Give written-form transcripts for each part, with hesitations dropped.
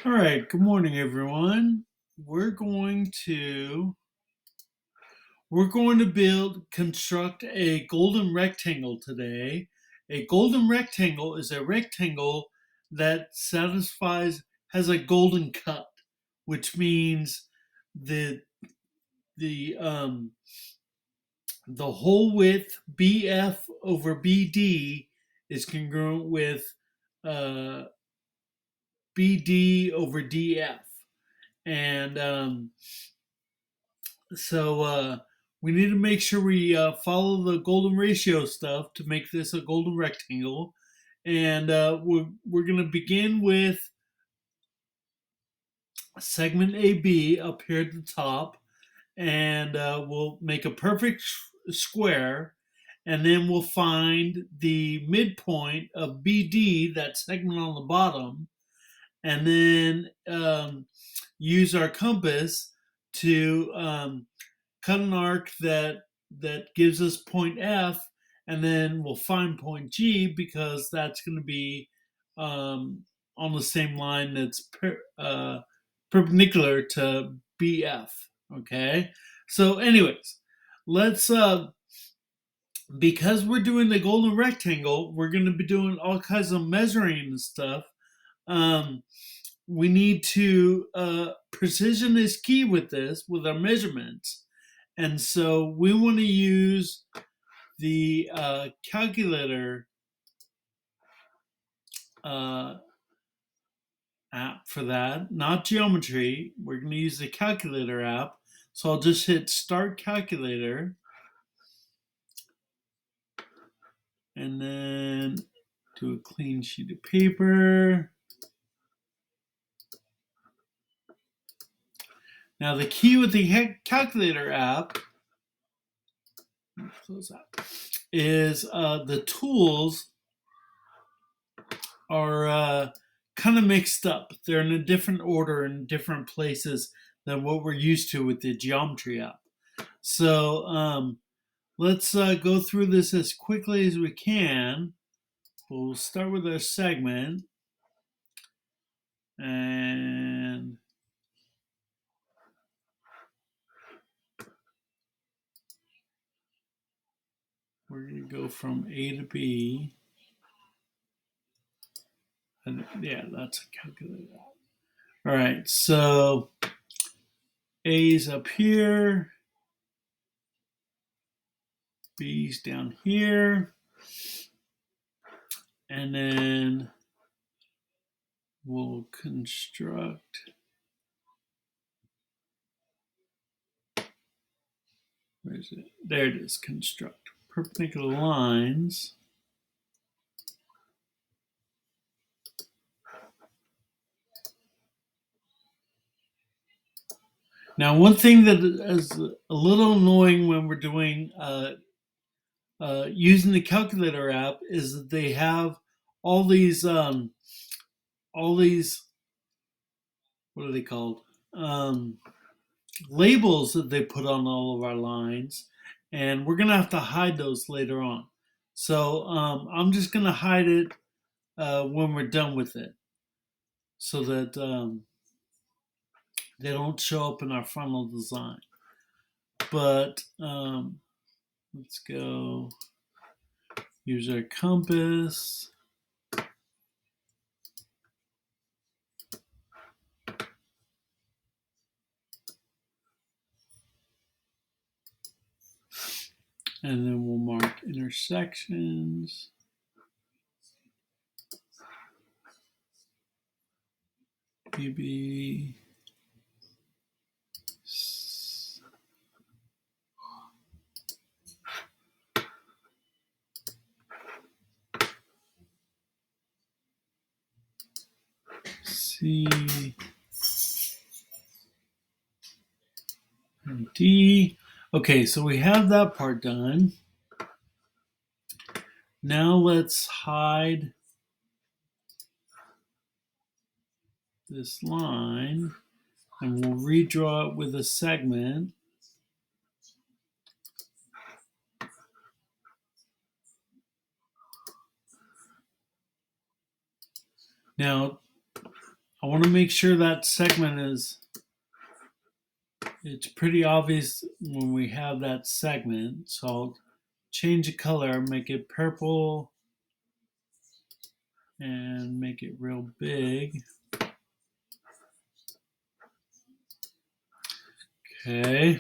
All right, good morning, everyone. We're going to construct a golden rectangle today. A golden rectangle is a rectangle that has a golden cut, which means the the um, the whole width BF over BD is congruent with uh, BD over DF, and So we need to make sure we follow the golden ratio stuff to make this a golden rectangle. And we're going to begin with segment AB up here at the top. And we'll make a perfect square. And then we'll find the midpoint of BD, that segment on the bottom. And then use our compass to cut an arc that gives us point F, and then we'll find point G because that's going to be on the same line that's perpendicular to BF. Okay, so anyways, let's because we're doing the golden rectangle, we're going to be doing all kinds of measuring and stuff. Um, we need to precision is key with this with our measurements. And so we want to use the calculator app for that, not geometry. We're going to use the calculator app. So I'll just hit Start Calculator. And then do a clean sheet of paper. Now the key with the calculator app is the tools are kind of mixed up. They're in a different order in different places than what we're used to with the geometry app. So let's go through this as quickly as we can. We'll start with our segment. And we're going to go from A to B. And yeah, that's a calculator. All right, so A's up here, B's down here, and then we'll construct. Where is it? There it is. Construct perpendicular lines. Now, one thing that is a little annoying when we're doing using the calculator app is that they have all these what are they called? Labels that they put on all of our lines, and we're gonna have to hide those later on. So I'm just gonna hide it when we're done with it, so that they don't show up in our final design. But let's go use our compass. And then we'll mark intersections. Maybe C and D. Okay, so we have that part done. Now let's hide this line, and we'll redraw it with a segment. Now, I want to make sure that segment is, it's pretty obvious when we have that segment. So I'll change the color, make it purple, and make it real big. Okay.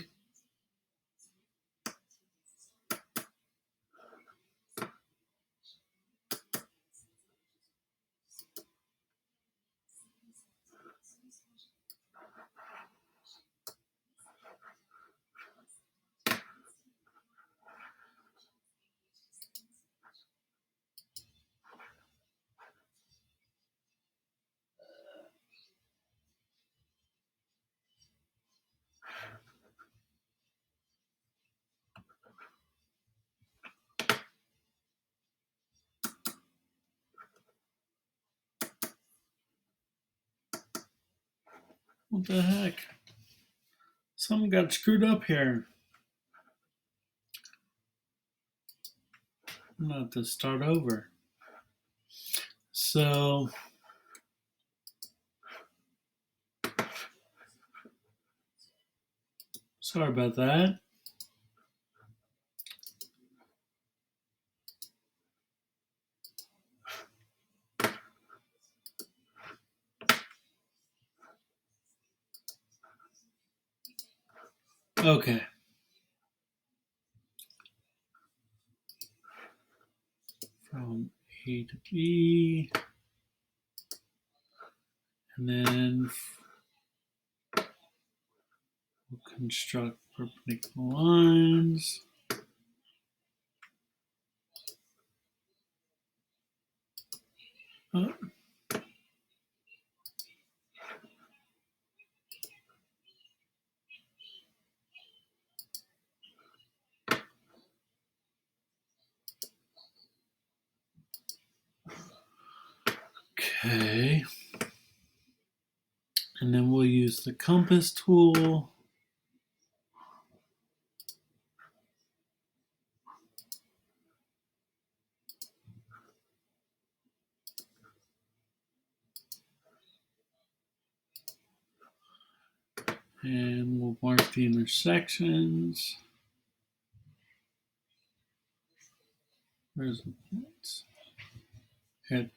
What the heck? Something got screwed up here. I'm gonna have to start over. So sorry about that. Okay. From A to B, and then we'll construct perpendicular lines. Oh. Okay. And then we'll use the compass tool. And we'll mark the intersections. Where's the points? Here.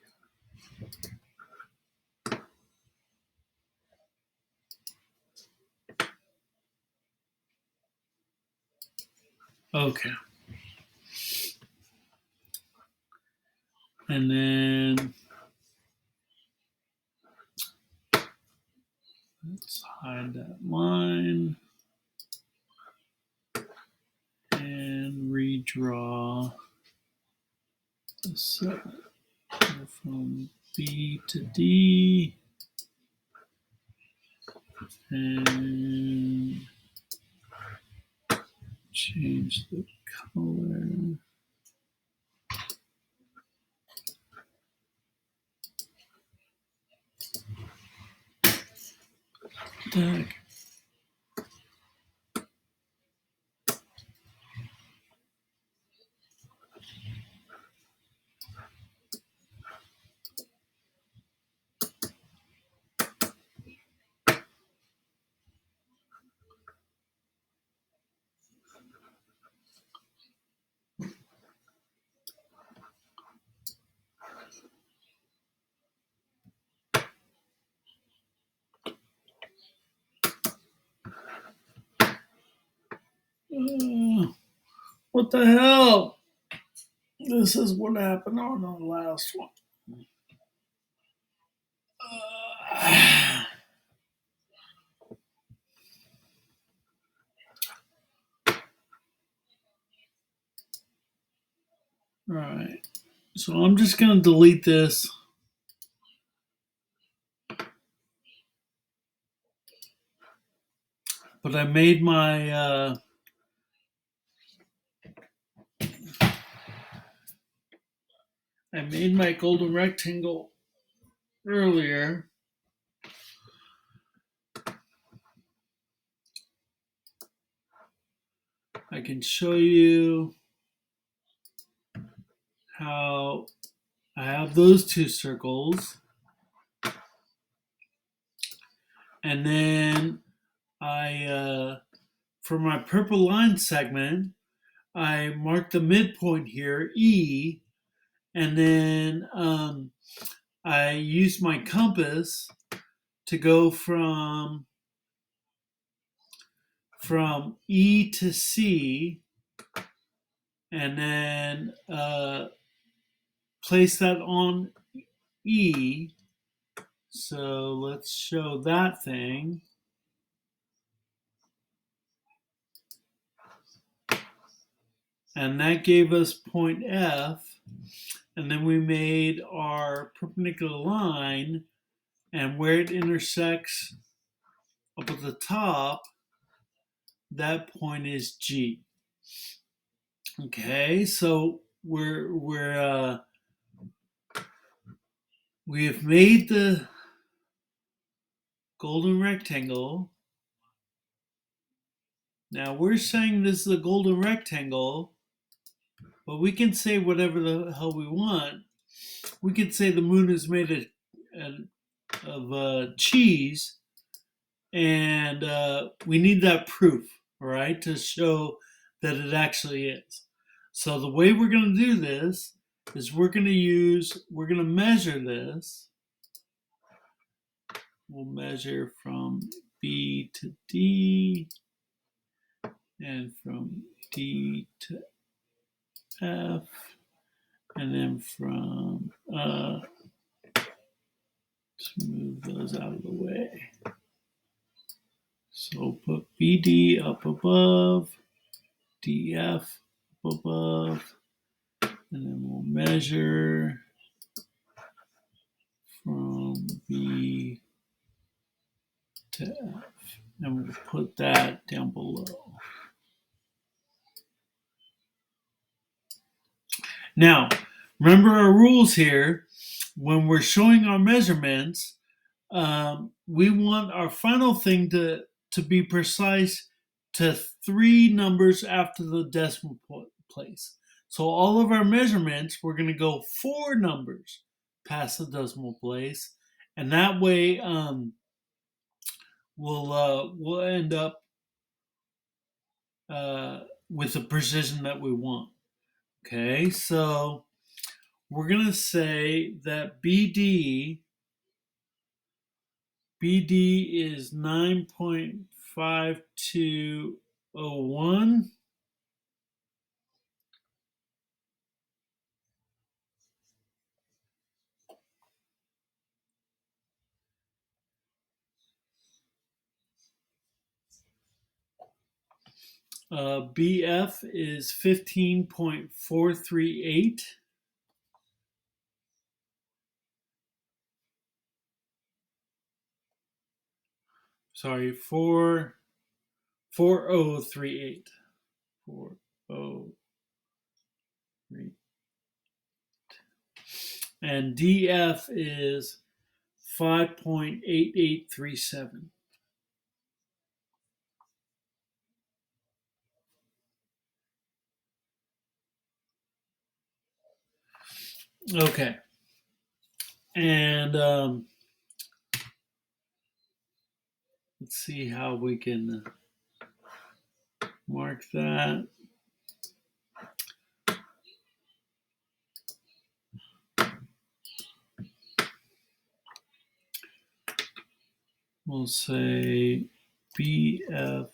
Okay. And then let's hide that line and redraw the segment from B to D and change the color. What the heck? What the hell? This is what happened on the last one. All right. So I'm just going to delete this. But I made my golden rectangle earlier. I can show you how I have those two circles. And then for my purple line segment, I mark the midpoint here, E, and then I use my compass to go from E to C, and then place that on E. So let's show that thing. And that gave us point F. And then we made our perpendicular line, and where it intersects up at the top, that point is G. Okay, so we have made the golden rectangle. Now we're saying this is a golden rectangle, but we can say whatever the hell we want. We could say the moon is made of cheese, and we need that proof, right, to show that it actually is. So the way we're going to do this is we're going to measure this. We'll measure from B to D, and from D to F, and then from let's move those out of the way. So put BD up above, DF up above, and then we'll measure from B to F, and we'll put that down below. Now, remember our rules here. When we're showing our measurements, we want our final thing to be precise to 3 numbers after the decimal place. So all of our measurements, we're going to go 4 numbers past the decimal place, and that way we'll end up with the precision that we want. Okay, so we're going to say that BD is 9.5201. BF is 15.438. Sorry, 4038. 4038. And DF is 5.8837. Okay. And let's see how we can mark that. We'll say BF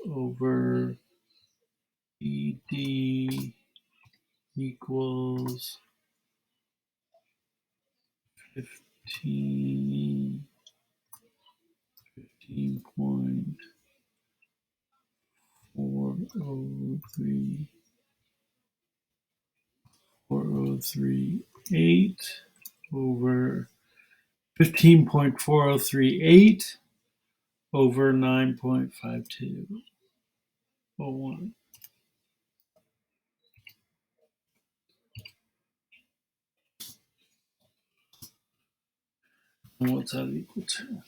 over BD equals 15.403 4038 over 15.4038 over 9.5201. And what's that equal to?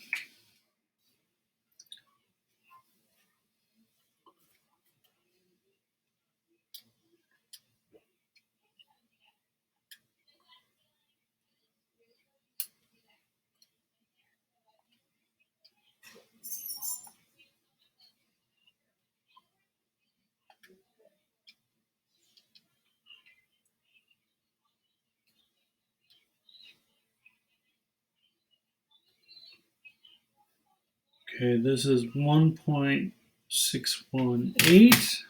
Okay, this is 1.618.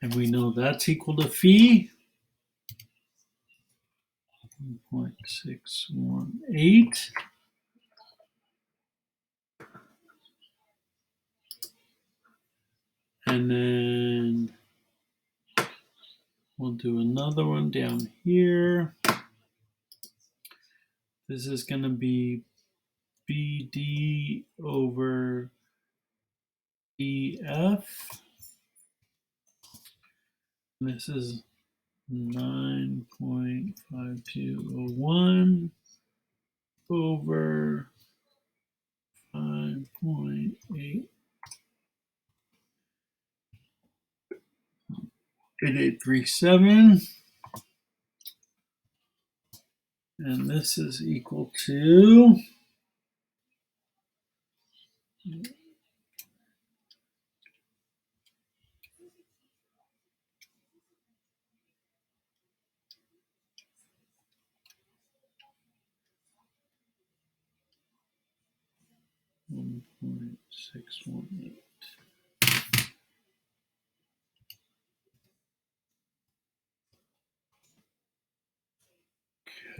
And we know that's equal to phi. 1.618. And then we'll do another one down here. This is going to be BD over EF. And this is 9.5201 over 5.8837. And this is equal to 1.618.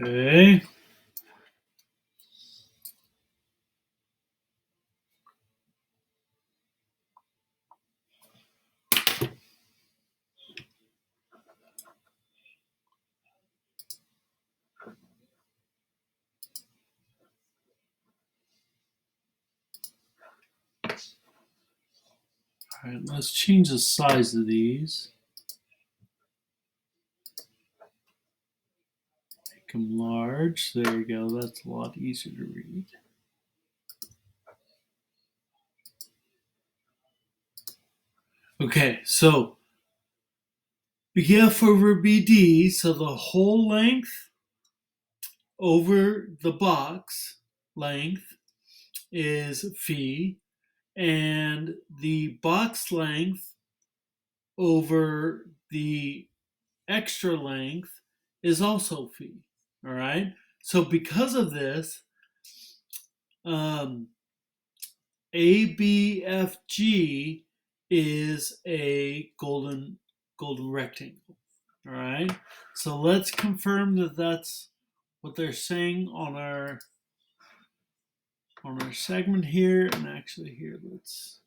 Okay. All right, let's change the size of these. Make them large. There we go. That's a lot easier to read. Okay, so BF over BD, so the whole length over the box length is phi, and the box length over the extra length is also phi. All right. So because of this, ABFG is a golden rectangle. All right. So let's confirm that that's what they're saying on our segment here. And actually here, let's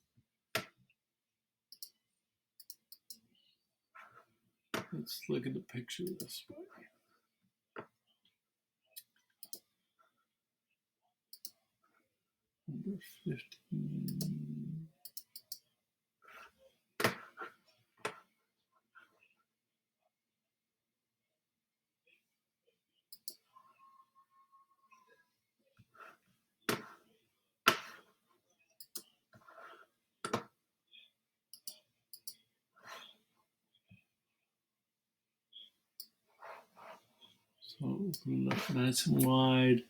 look at the picture this way. Number 15. So open it up nice and wide.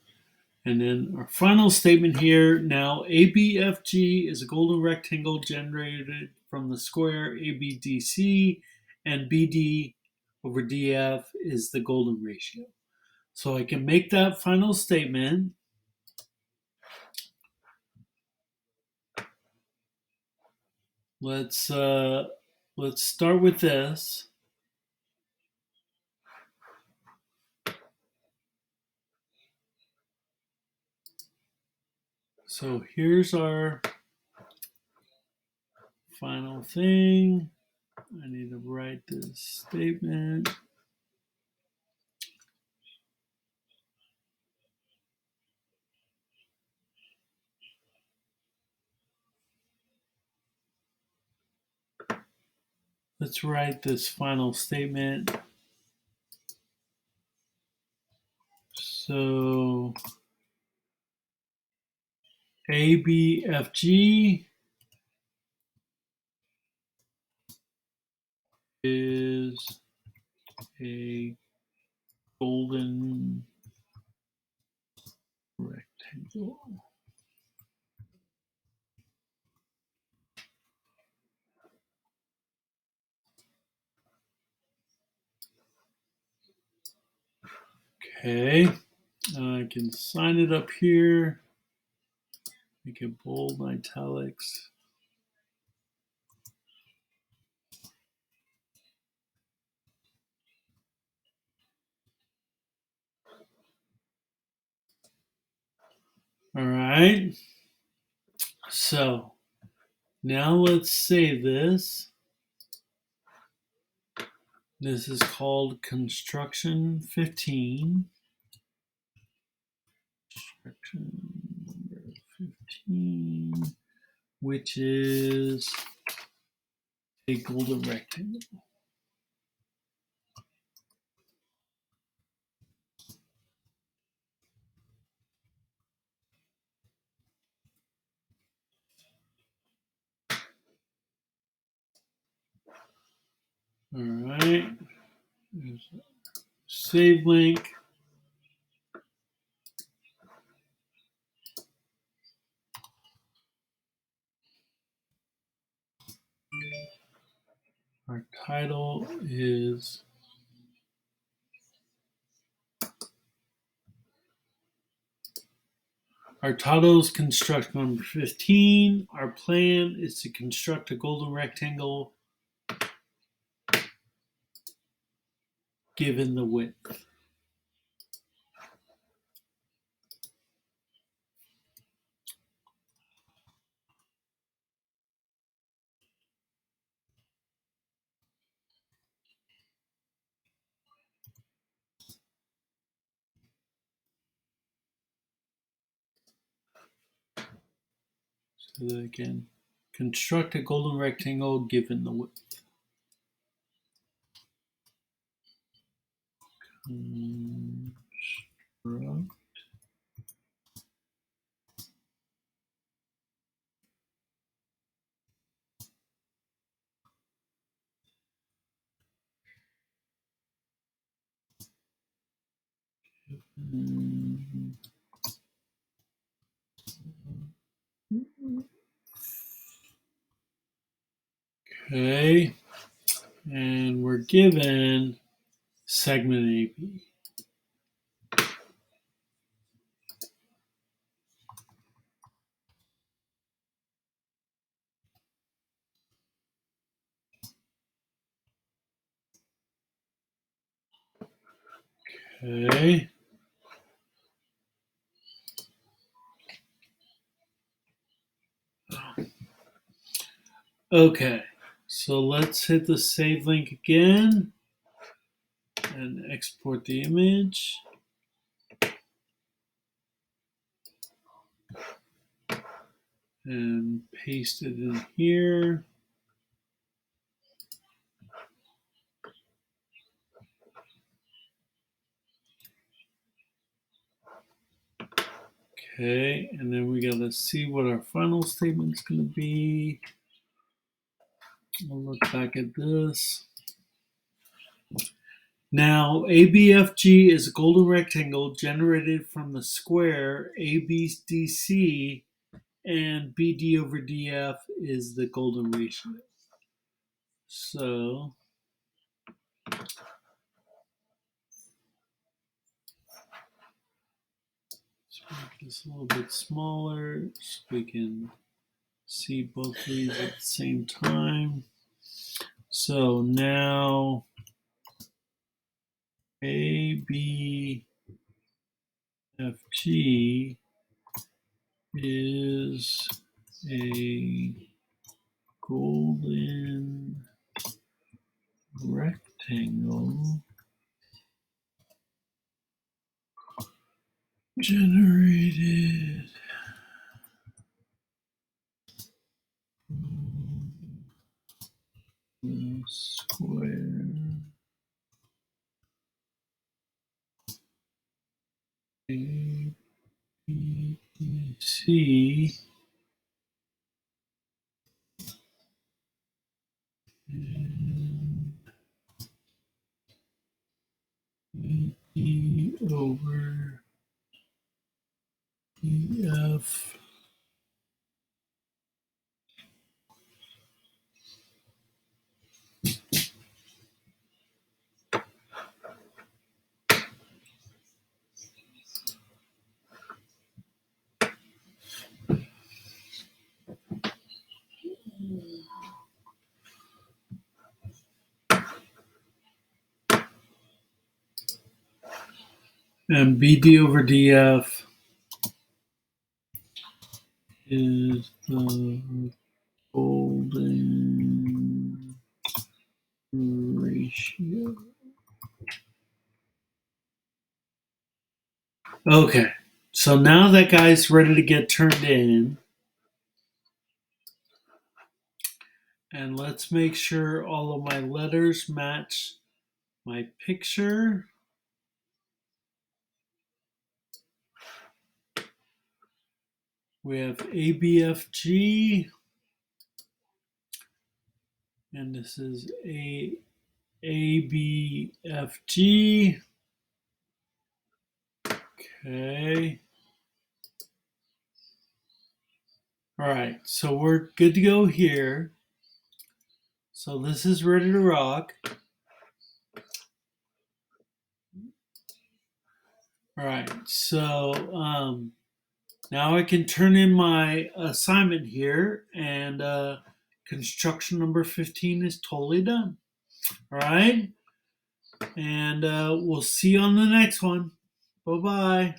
And then our final statement here, now ABFG is a golden rectangle generated from the square ABDC, and BD over DF is the golden ratio. So I can make that final statement. Let's start with this. So here's our final thing. I need to write this statement. Let's write this final statement. So ABFG is a golden rectangle. Okay, I can sign it up here. Make it bold, italics. All right. So now let's save this. This is called construction 15. Construction number 15, which is a golden rectangle. All right. There's a save link. Our title is construct number 15. Our plan is to construct a golden rectangle given the width. So that again, construct a golden rectangle given the width. Construct Okay, and we're given segment AB. Okay. Okay, so let's hit the save link again and export the image. And paste it in here. Okay, and then we gotta see what our final statement's gonna be. We'll look back at this. Now, ABFG is a golden rectangle generated from the square ABDC, and BD over DF is the golden ratio. So, let's make this a little bit smaller so we can see both of these at the same time. So now ABFG is a golden rectangle generated from the square ABC and E over EF. And BD over DF is the golden ratio. Okay, so now that guy's ready to get turned in. And let's make sure all of my letters match my picture. We have ABFG, and this is ABFG. Okay. All right, so we're good to go here. So this is ready to rock. All right, so now I can turn in my assignment here, and construction number 15 is totally done. All right, and we'll see you on the next one. Bye bye.